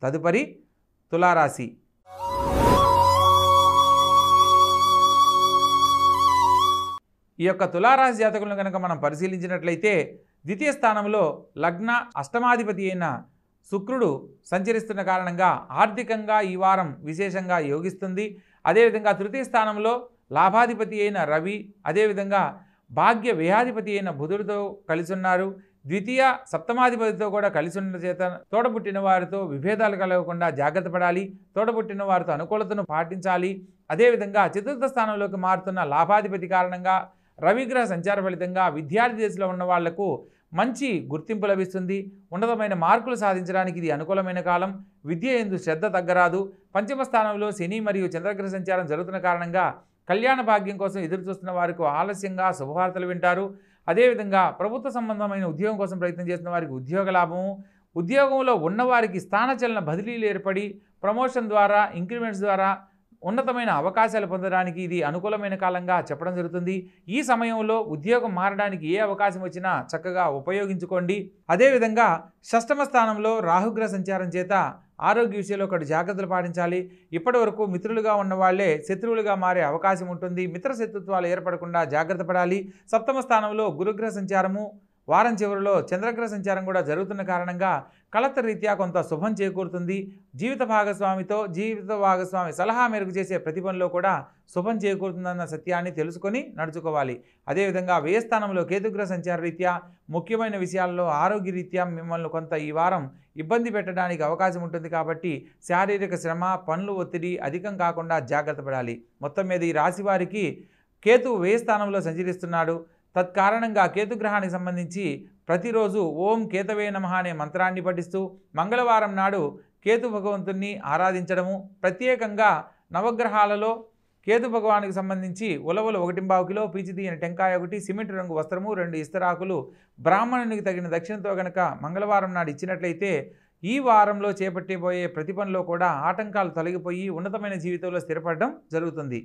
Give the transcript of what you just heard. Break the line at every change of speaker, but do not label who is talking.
తదుపరి తులారాశి. ఈ యొక్క తులారాశి జాతకులను కనుక మనం పరిశీలించినట్లయితే ద్వితీయ స్థానంలో లగ్న అష్టమాధిపతి అయిన శుక్రుడు సంచరిస్తున్న కారణంగా ఆర్థికంగా ఈ వారం విశేషంగా యోగిస్తుంది. అదేవిధంగా తృతీయ స్థానంలో లాభాధిపతి అయిన రవి, అదేవిధంగా భాగ్య వ్యయాధిపతి అయిన బుధుడితో కలిసి ఉన్నారు. ద్వితీయ సప్తమాధిపతితో కూడా కలిసి ఉన్న చేత తోడబుట్టిన వారితో విభేదాలు కలగకుండా జాగ్రత్త పడాలి. తోడబుట్టిన వారితో అనుకూలతను పాటించాలి. అదేవిధంగా చతుర్థ స్థానంలోకి మారుతున్న లాభాధిపతి కారణంగా రవిగ్రహ సంచార ఫలితంగా విద్యార్థి దశలో ఉన్న వాళ్లకు మంచి గుర్తింపు లభిస్తుంది. ఉన్నతమైన మార్కులు సాధించడానికి ఇది అనుకూలమైన కాలం. విద్య యందు శ్రద్ధ తగ్గరాదు. పంచమ స్థానంలో శని మరియు చంద్రగ్రహ సంచారం జరుగుతున్న కారణంగా కళ్యాణ భాగ్యం కోసం ఎదురు చూస్తున్న వారికి ఆలస్యంగా శుభవార్తలు వింటారు. అదేవిధంగా ప్రభుత్వ సంబంధమైన ఉద్యోగం కోసం ప్రయత్నం చేస్తున్న వారికి ఉద్యోగ లాభము, ఉద్యోగంలో ఉన్నవారికి స్థానచలన బదిలీలు ఏర్పడి ప్రమోషన్ ద్వారా, ఇంక్రిమెంట్స్ ద్వారా ఉన్నతమైన అవకాశాలు పొందడానికి ఇది అనుకూలమైన కాలంగా చెప్పడం జరుగుతుంది. ఈ సమయంలో ఉద్యోగం మారడానికి ఏ అవకాశం వచ్చినా చక్కగా ఉపయోగించుకోండి. అదేవిధంగా షష్టమ స్థానంలో రాహుగ్రహ సంచారం చేత ఆరోగ్య విషయంలో ఒకటి జాగ్రత్తలు పాటించాలి. ఇప్పటి వరకు మిత్రులుగా ఉన్న వాళ్లే శత్రువులుగా మారే అవకాశం ఉంటుంది. మిత్రశత్రుత్వాలు ఏర్పడకుండా జాగ్రత్త పడాలి. సప్తమ స్థానంలో గురుగ్రహ సంచారము, వారం చివరిలో చంద్రగ్రహ సంచారం కూడా జరుగుతున్న కారణంగా కలత్ర రీత్యా కొంత శుభం చేకూరుతుంది. జీవిత భాగస్వామి సలహా మేరకు చేసే ప్రతి పనిలో కూడా శుభం చేకూరుతుందన్న సత్యాన్ని తెలుసుకొని నడుచుకోవాలి. అదేవిధంగా వ్యయ స్థానంలో కేతుగ్రహ సంచార రీత్యా ముఖ్యమైన విషయాల్లో ఆరోగ్య రీత్యా మిమ్మల్ని కొంత ఈ వారం ఇబ్బంది పెట్టడానికి అవకాశం ఉంటుంది. కాబట్టి శారీరక శ్రమ, పనులు ఒత్తిడి అధికం కాకుండా జాగ్రత్త పడాలి. మొత్తం మీద ఈ రాశి వారికి కేతువు వ్యయ స్థానంలో సంచరిస్తున్నాడు. తత్కారణంగా కేతుగ్రహానికి సంబంధించి ప్రతిరోజు ఓం కేతవే నమః అనే మంత్రాన్ని పఠిస్తూ మంగళవారం నాడు కేతు భగవంతుణ్ణి ఆరాధించడము, ప్రత్యేకంగా నవగ్రహాలలో కేతు భగవానికి సంబంధించి ఉలవలు 1.25 కిలో, పీచి తీయని టెంకాయ 1, సిమెంట్ రంగు వస్త్రము, 2 ఇస్తరాకులు బ్రాహ్మణునికి తగిన దక్షిణతో గనక మంగళవారం నాడు ఇచ్చినట్లయితే ఈ వారంలో చేపట్టబోయే ప్రతి పనిలో కూడా ఆటంకాలు తొలగిపోయి ఉన్నతమైన జీవితంలో స్థిరపడడం జరుగుతుంది.